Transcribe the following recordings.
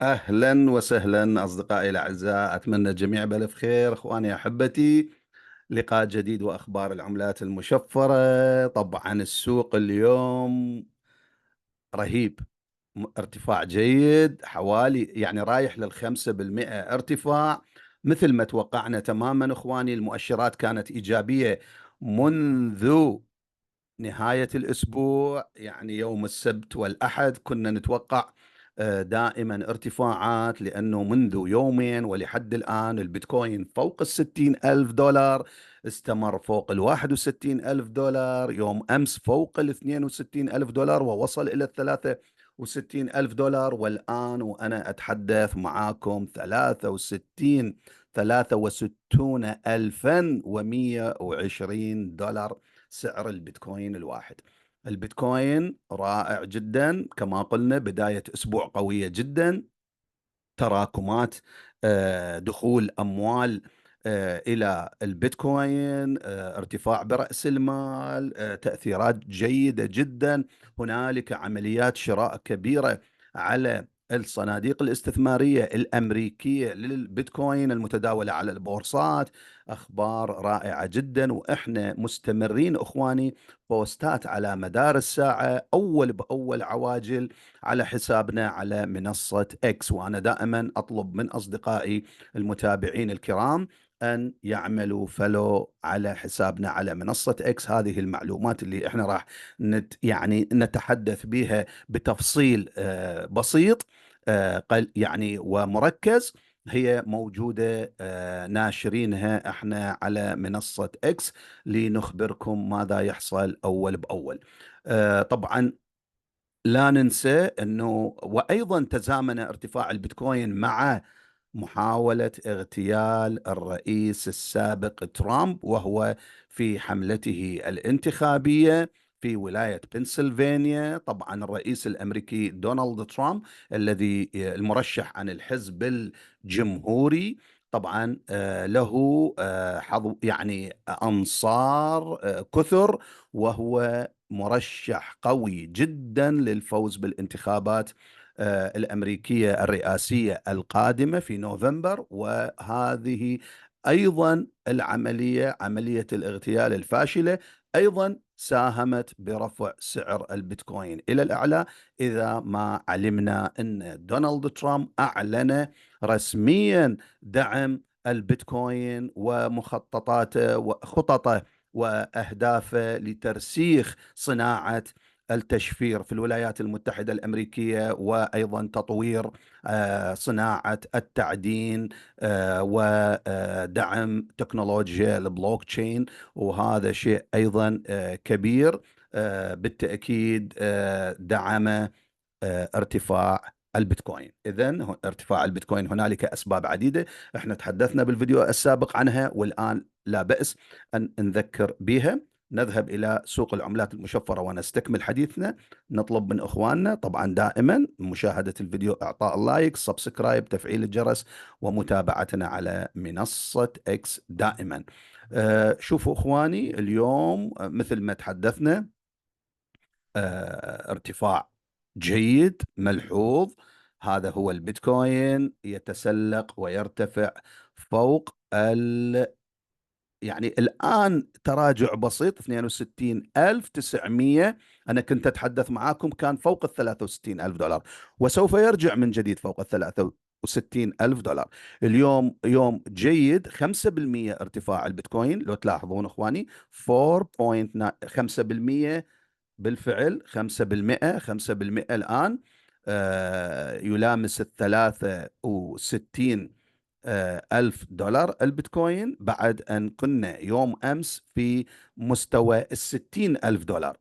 أهلا وسهلا أصدقائي الأعزاء، أتمنى الجميع بألف خير. إخواني أحبتي، لقاء جديد وأخبار العملات المشفرة. طبعا السوق اليوم رهيب، ارتفاع جيد، حوالي يعني رايح لل5% ارتفاع، مثل ما توقعنا تماما. إخواني المؤشرات كانت إيجابية منذ نهاية الأسبوع، يعني يوم السبت والأحد كنا نتوقع دائما ارتفاعات، لأنه منذ يومين ولحد الآن البيتكوين فوق 60,000 دولار، استمر فوق 61,000 دولار، يوم أمس فوق 62,000 دولار ووصل إلى 63,000 دولار، والآن وأنا أتحدث معاكم 63,120 دولار سعر البيتكوين الواحد. البيتكوين رائع جدا، كما قلنا بداية أسبوع قوية جدا، تراكمات، دخول أموال إلى البيتكوين، ارتفاع برأس المال، تأثيرات جيدة جدا. هنالك عمليات شراء كبيرة على الصناديق الاستثمارية الأمريكية للبيتكوين المتداولة على البورصات. أخبار رائعة جدا، وإحنا مستمرين أخواني، بوستات على مدار الساعة، أول بأول، عواجل على حسابنا على منصة إكس. وأنا دائما أطلب من أصدقائي المتابعين الكرام أن يعملوا فلو على حسابنا على منصة إكس. هذه المعلومات اللي إحنا راح يعني نتحدث بها بتفصيل بسيط، يعني ومركز، هي موجودة، ناشرينها احنا على منصة اكس لنخبركم ماذا يحصل اول باول. طبعا لا ننسى أنه وأيضا تزامن ارتفاع البيتكوين مع محاولة اغتيال الرئيس السابق ترامب، وهو في حملته الانتخابية في ولاية بنسلفانيا. طبعا الرئيس الأمريكي دونالد ترامب الذي المرشح عن الحزب الجمهوري، طبعا له حظ يعني أنصار كثر، وهو مرشح قوي جدا للفوز بالانتخابات الأمريكية الرئاسية القادمة في نوفمبر. وهذه أيضا العملية، عملية الاغتيال الفاشلة، أيضا ساهمت برفع سعر البيتكوين إلى الأعلى، إذا ما علمنا أن دونالد ترامب أعلن رسميا دعم البيتكوين ومخططاته وخططه وأهدافه لترسيخ صناعة التشفير في الولايات المتحدة الأمريكية، وأيضا تطوير صناعة التعدين ودعم تكنولوجيا البلوك تشين. وهذا شيء أيضا كبير، بالتأكيد دعم ارتفاع البيتكوين. إذن ارتفاع البيتكوين هنالك أسباب عديدة، احنا تحدثنا بالفيديو السابق عنها، والآن لا بأس أن نذكر بها. نذهب إلى سوق العملات المشفرة ونستكمل حديثنا. نطلب من إخواننا طبعا دائما مشاهدة الفيديو، إعطاء اللايك، سبسكرايب، تفعيل الجرس، ومتابعتنا على منصة إكس دائما. شوفوا إخواني، اليوم مثل ما تحدثنا، ارتفاع جيد ملحوظ. هذا هو البيتكوين يتسلق ويرتفع فوق يعني الآن تراجع بسيط، 62,900. أنا كنت أتحدث معاكم كان فوق 63,000 دولار، وسوف يرجع من جديد فوق 63,000 دولار. اليوم يوم جيد، 5% ارتفاع البيتكوين لو تلاحظون إخواني، 4.5%. بالفعل 5%، 5% الآن، يلامس 63 ألف دولار البيتكوين، بعد أن كنا يوم أمس في مستوى 60,000 دولار.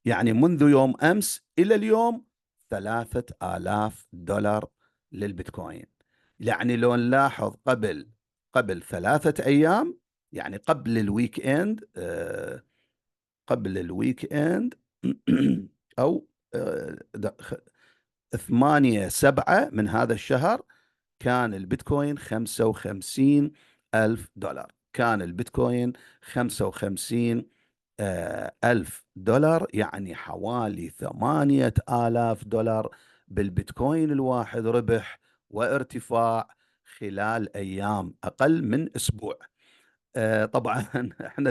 يعني منذ يوم أمس إلى اليوم 3,000 دولار للبيتكوين. يعني لو نلاحظ قبل 3 أيام، يعني قبل الويك إند، قبل الويك إند أو 8/7 من هذا الشهر، كان البيتكوين 55,000 دولار. كان البيتكوين 55,000 دولار، يعني حوالي 8,000 دولار بالبيتكوين الواحد ربح وارتفاع خلال أيام أقل من أسبوع. طبعا احنا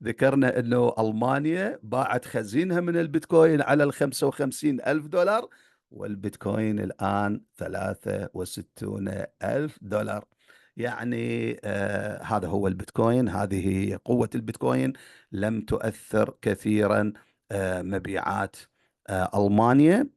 ذكرنا انه المانيا باعت خزينها من البيتكوين على ال 55 الف دولار، والبيتكوين الان 63 الف دولار. يعني هذا هو البيتكوين، هذه هي قوة البيتكوين. لم تؤثر كثيرا مبيعات ألمانيا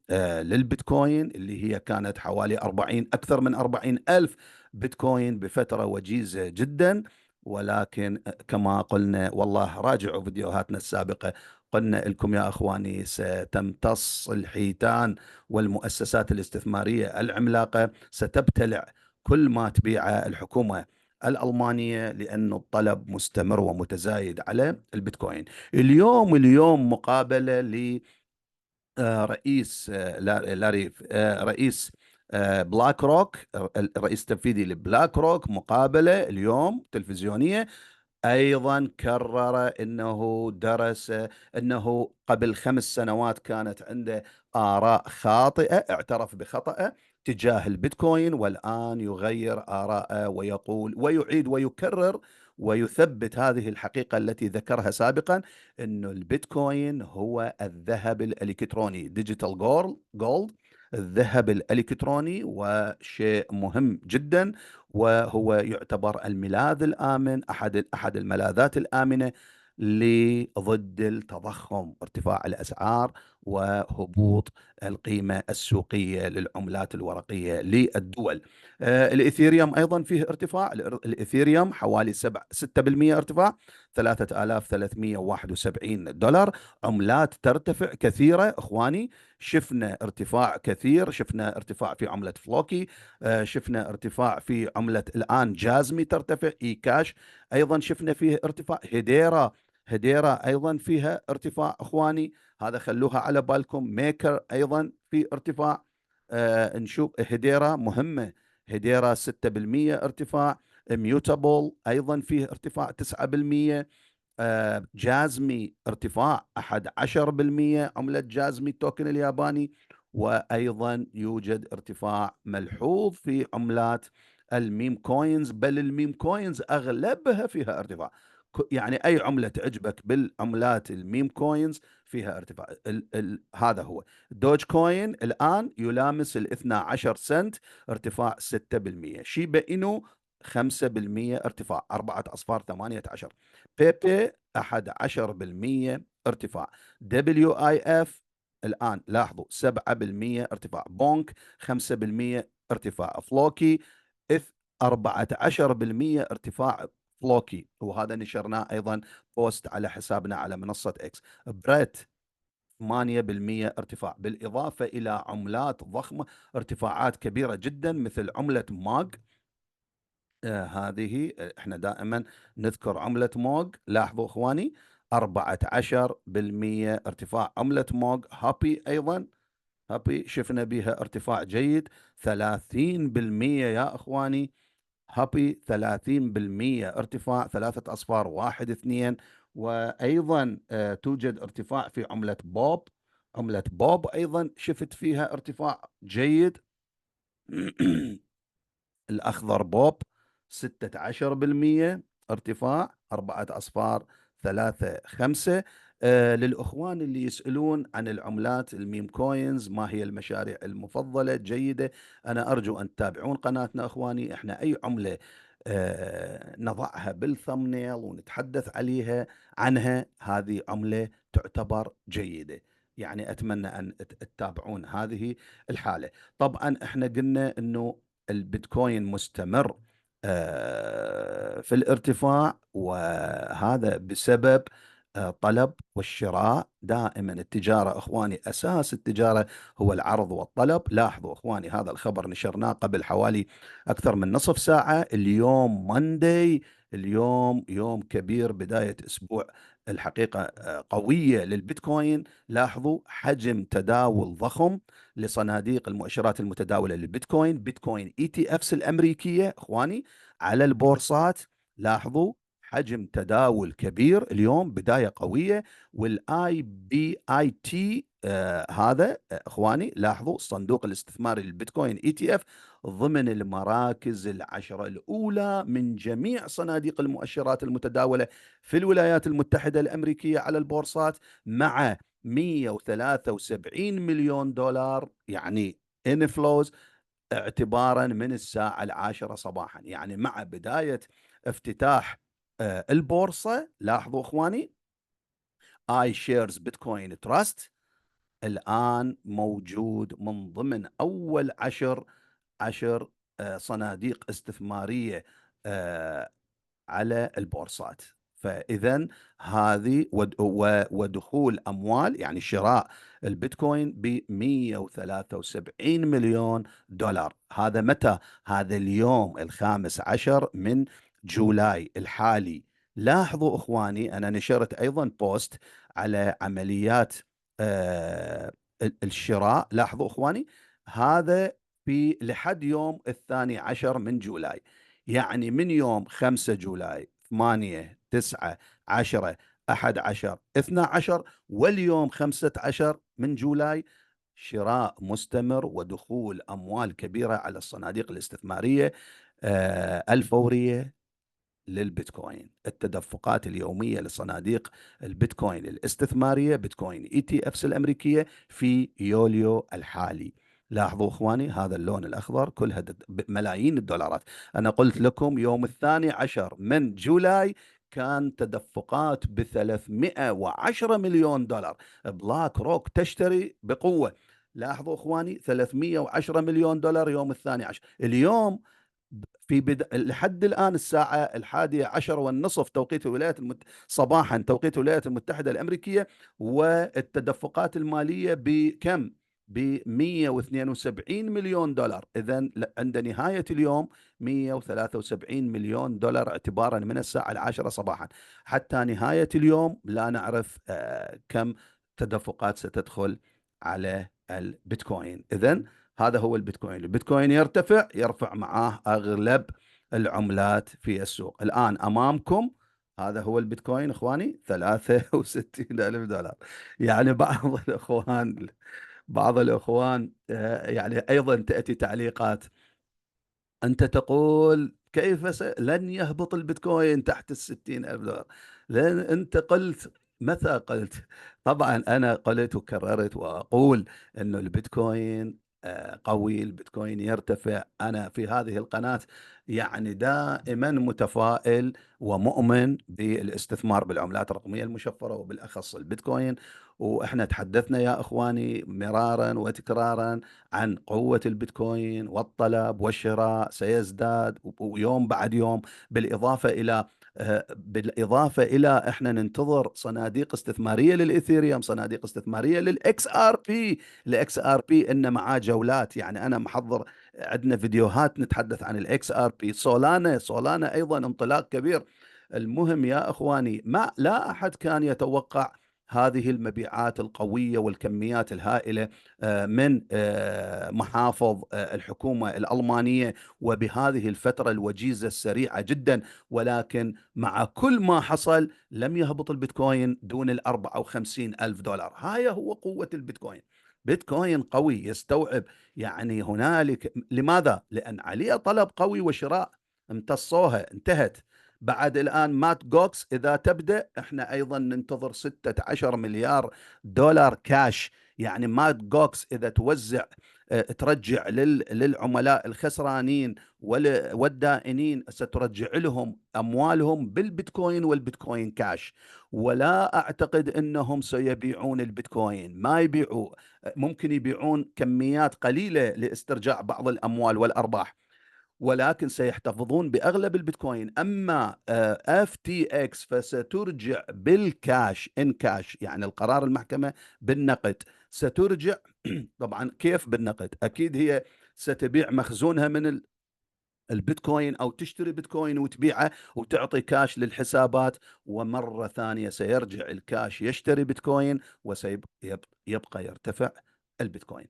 للبيتكوين، اللي هي كانت حوالي 40، أكثر من 40 ألف بيتكوين بفترة وجيزة جدا. ولكن كما قلنا، والله راجعوا فيديوهاتنا السابقة، قلنا لكم يا أخواني ستمتص الحيتان والمؤسسات الاستثمارية العملاقة ستبتلع كل ما تبيعه الحكومة الألمانية، لأن الطلب مستمر ومتزايد على البيتكوين. اليوم مقابلة رئيس لاري رئيس بلاك روك، الرئيس التنفيذي لبلاك روك، مقابلة اليوم تلفزيونية. أيضا كرر أنه درس، أنه قبل 5 سنوات كانت عنده آراء خاطئة، اعترف بخطأه تجاه البيتكوين، والآن يغير آراءه ويقول ويعيد ويكرر ويثبت هذه الحقيقة التي ذكرها سابقا، أن البيتكوين هو الذهب الإلكتروني، ديجيتال جولد، الذهب الإلكتروني، وشيء مهم جدا. وهو يعتبر الملاذ الآمن، أحد الملاذات الآمنة ضد التضخم، ارتفاع الأسعار وهبوط القيمة السوقية للعملات الورقية للدول. الإثيريوم أيضا فيه ارتفاع، الإثيريوم حوالي 6% ارتفاع، 3371 دولار. عملات ترتفع كثيرة إخواني، شفنا ارتفاع كثير، شفنا ارتفاع في عملة فلوكي، شفنا ارتفاع في عملة الآن جازمي ترتفع، إي كاش أيضا شفنا فيه ارتفاع، هديرا أيضا فيها ارتفاع إخواني، هذا خلوها على بالكم. ميكر أيضا في ارتفاع. نشوف هديرا مهمة، هديرا 6% ارتفاع. ميوتابل أيضا فيه ارتفاع 9%. جازمي ارتفاع 11%، عملة جازمي التوكن الياباني. وأيضا يوجد ارتفاع ملحوظ في عملات الميم كوينز، بل الميم كوينز أغلبها فيها ارتفاع. يعني أي عملة تعجبك بالعملات الميم كوينز فيها ارتفاع. هذا هو دوج كوين الآن يلامس 12 سنت، ارتفاع 6%. شيبا إنو 5% ارتفاع، 4 أصفار 18. بيبي 11% ارتفاع. دبليو اي اف الآن لاحظوا 7% ارتفاع. بونك 5% ارتفاع. فلوكي 14% ارتفاع. فلوكي، وهذا نشرناه أيضا بوست على حسابنا على منصة اكس. بريت 8% ارتفاع، بالإضافة إلى عملات ضخمة، ارتفاعات كبيرة جدا مثل عملة ماج. هذه احنا دائما نذكر عملة موغ، لاحظوا اخواني 14% ارتفاع عملة موغ. هابي ايضا، هابي شفنا بها ارتفاع جيد 30% يا اخواني. هابي 30% ارتفاع، 3 أصفار 1 2. وايضا توجد ارتفاع في عملة بوب، عملة بوب ايضا شفت فيها ارتفاع جيد. الأخضر بوب 16% ارتفاع، 4 أصفار 3 5. للأخوان اللي يسألون عن العملات الميم كوينز، ما هي المشاريع المفضلة جيدة، أنا أرجو أن تتابعون قناتنا أخواني. إحنا أي عملة نضعها بالثمنيل ونتحدث عنها، هذه عملة تعتبر جيدة. يعني أتمنى أن تتابعون هذه الحالة. طبعا احنا قلنا أنه البيتكوين مستمر في الارتفاع، وهذا بسبب طلب والشراء. دائما التجارة أخواني، أساس التجارة هو العرض والطلب. لاحظوا أخواني، هذا الخبر نشرناه قبل حوالي أكثر من نصف ساعة. اليوم ماندي، اليوم يوم كبير، بداية أسبوع الحقيقة قوية للبيتكوين. لاحظوا حجم تداول ضخم لصناديق المؤشرات المتداولة للبيتكوين، بيتكوين اي تي افس الأمريكية اخواني على البورصات. لاحظوا حجم تداول كبير اليوم، بداية قوية. والاي بي اي تي هذا اخواني لاحظوا الصندوق الاستثماري للبيتكوين اي تي اف ضمن المراكز العشرة الاولى من جميع صناديق المؤشرات المتداولة في الولايات المتحدة الامريكية على البورصات، مع 173 مليون دولار يعني انفلوز اعتبارا من الساعة 10 صباحا، يعني مع بداية افتتاح البورصة. لاحظوا اخواني، اي شيرز بيتكوين تراست الآن موجود من ضمن أول عشر صناديق استثمارية آه، على البورصات. فإذا هذه ودخول أموال، يعني شراء البيتكوين ب 173 مليون دولار. هذا متى؟ هذا اليوم الخامس عشر من جولاي الحالي. لاحظوا إخواني، أنا نشرت أيضا بوست على عمليات آه، الشراء. لاحظوا إخواني، هذا في لحد يوم الثاني عشر من جولاي، يعني من يوم 5 جولاي، 8، 9، 10، 11، 12، واليوم 15 من جولاي، شراء مستمر ودخول أموال كبيرة على الصناديق الاستثمارية الفورية للبيتكوين. التدفقات اليومية لصناديق البيتكوين الاستثمارية بيتكوين اي تي افس الأمريكية في يوليو الحالي. لاحظوا اخواني، هذا اللون الاخضر كلها ملايين الدولارات. انا قلت لكم يوم الثاني عشر من جولاي كان تدفقات ب 310 مليون دولار. بلاك روك تشتري بقوة. لاحظوا اخواني، 310 مليون دولار يوم الثاني عشر. اليوم لحد الآن الساعة 11:30 توقيت صباحا توقيت الولايات المتحدة الأمريكية، والتدفقات المالية بكم؟ ب 172 مليون دولار. إذا عند نهاية اليوم 173 مليون دولار اعتبارا من الساعة 10 صباحا. حتى نهاية اليوم لا نعرف كم تدفقات ستدخل على البيتكوين. إذا هذا هو البيتكوين. البيتكوين يرفع معاه أغلب العملات في السوق. الآن أمامكم هذا هو البيتكوين إخواني، 63 ألف دولار. يعني بعض الأخوان يعني أيضا تأتي تعليقات، أنت تقول كيف لن يهبط البيتكوين تحت 60 ألف دولار، لأن أنت قلت، متى قلت؟ طبعا أنا قلت وكررت وأقول أنه البيتكوين قوي، البيتكوين يرتفع. أنا في هذه القناة يعني دائما متفائل ومؤمن بالاستثمار بالعملات الرقمية المشفرة وبالأخص البيتكوين. وإحنا تحدثنا يا إخواني مرارا وتكرارا عن قوة البيتكوين، والطلب والشراء سيزداد ويوم بعد يوم. بالإضافة إلى احنا ننتظر صناديق استثمارية للإيثيريوم، صناديق استثمارية للإكس آر بي. الإكس آر بي إن معاه جولات، يعني أنا محضر عندنا فيديوهات نتحدث عن الإكس آر بي. سولانا أيضا انطلاق كبير. المهم يا إخواني، لا أحد كان يتوقع هذه المبيعات القوية والكميات الهائلة من محافظ الحكومة الألمانية، وبهذه الفترة الوجيزة السريعة جدا. ولكن مع كل ما حصل لم يهبط البيتكوين دون 54 ألف دولار. هاي هو قوة البيتكوين. بيتكوين قوي يستوعب، يعني هنالك لماذا؟ لأن عليه طلب قوي وشراء امتصوها انتهت. بعد الآن مات جوكس إذا تبدأ، احنا أيضا ننتظر 16 مليار دولار كاش. يعني مات جوكس إذا توزع ترجع للعملاء الخسرانين والدائنين، سترجع لهم أموالهم بالبيتكوين والبيتكوين كاش. ولا أعتقد أنهم سيبيعون البيتكوين، ما يبيعوا. ممكن يبيعون كميات قليلة لاسترجاع بعض الأموال والأرباح، ولكن سيحتفظون بأغلب البيتكوين. أما اف تي اكس فسترجع بالكاش، ان كاش، يعني القرار المحكمة بالنقد سترجع. طبعا كيف بالنقد؟ أكيد هي ستبيع مخزونها من البيتكوين، أو تشتري بيتكوين وتبيعه وتعطي كاش للحسابات، ومرة ثانية سيرجع الكاش يشتري بيتكوين وسيبقى يرتفع البيتكوين.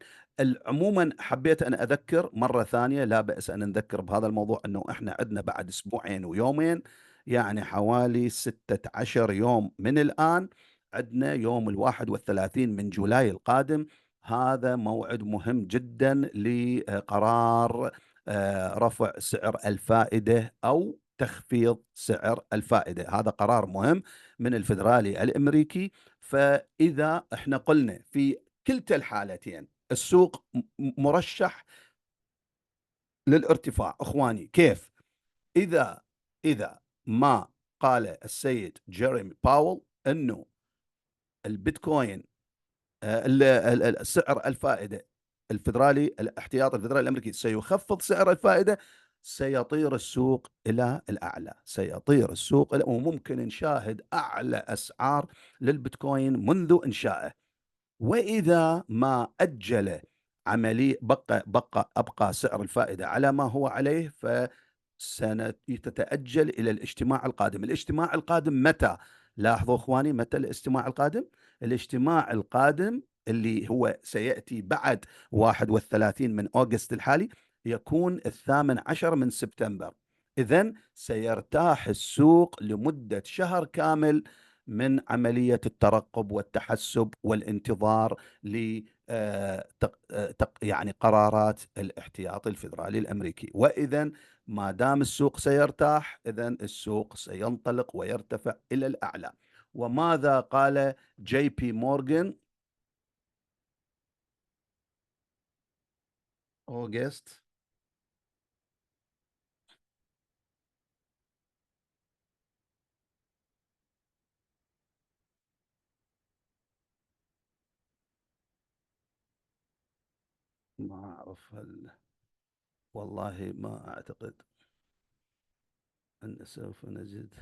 عموما حبيت أن أذكر مرة ثانية، لا بأس أن نذكر بهذا الموضوع، أنه إحنا عندنا بعد أسبوعين ويومين، يعني حوالي 16 يوم من الآن عندنا يوم 31 من جولاي القادم. هذا موعد مهم جدا لقرار رفع سعر الفائدة أو تخفيض سعر الفائدة. هذا قرار مهم من الفيدرالي الأمريكي. فإذا احنا قلنا في كلتا الحالتين السوق مرشح للارتفاع، اخواني كيف؟ اذا اذا ما قال السيد جيريمي باول انه البيتكوين سعر الفائده الفيدرالي الاحتياطي الفيدرالي الامريكي سيخفض سعر الفائده، سيطير السوق الى الاعلى، سيطير السوق وممكن نشاهد اعلى اسعار للبيتكوين منذ انشائه. وإذا ما أجل أبقى سعر الفائدة على ما هو عليه، فستتأجل إلى الاجتماع القادم. الاجتماع القادم متى؟ لاحظوا إخواني، متى الاجتماع القادم؟ الاجتماع القادم اللي هو سيأتي بعد 31 من أغسطس الحالي يكون 18 من سبتمبر. إذن سيرتاح السوق لمدة شهر كامل من عملية الترقب والتحسب والانتظار ل يعني قرارات الاحتياطي الفيدرالي الأمريكي. وإذا ما دام السوق سيرتاح، إذا السوق سينطلق ويرتفع إلى الأعلى. وماذا قال جي بي مورغان؟ أوغست. ما أعرف والله ما أعتقد أن سوف نجد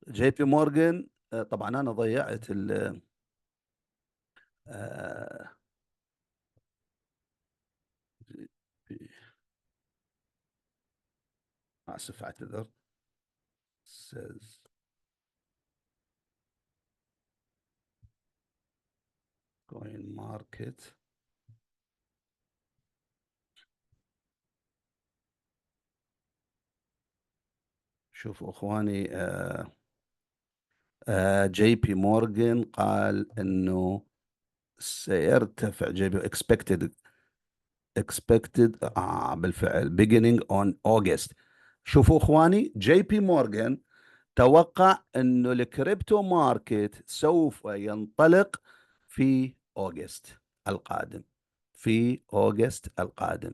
جي بي مورغان. طبعا أنا ضيعت آه، آسف أعتذر. says coin market. شوفوا اخواني، جي بي مورغان قال انه سيرتفع جي بي expected بالفعل beginning on August. شوفوا اخواني، جي بي مورغان توقع انه الكريبتو ماركت سوف ينطلق في اوغست القادم، في اوغست القادم.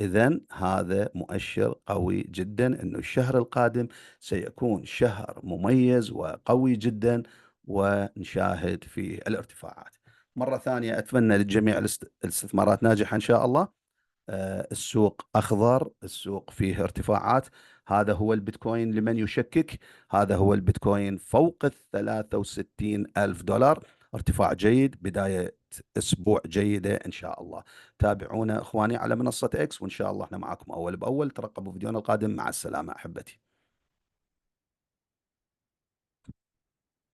إذن هذا مؤشر قوي جدا أنه الشهر القادم سيكون شهر مميز وقوي جدا، ونشاهد فيه الارتفاعات. مرة ثانية أتمنى للجميع الاستثمارات ناجحة إن شاء الله. السوق أخضر، السوق فيه ارتفاعات. هذا هو البيتكوين لمن يشكك، هذا هو البيتكوين فوق 63 ألف دولار. ارتفاع جيد، بداية أسبوع جيدة إن شاء الله. تابعونا إخواني على منصة إكس، وإن شاء الله إحنا معكم أول بأول. ترقبوا فيديونا القادم. مع السلامة أحبتي.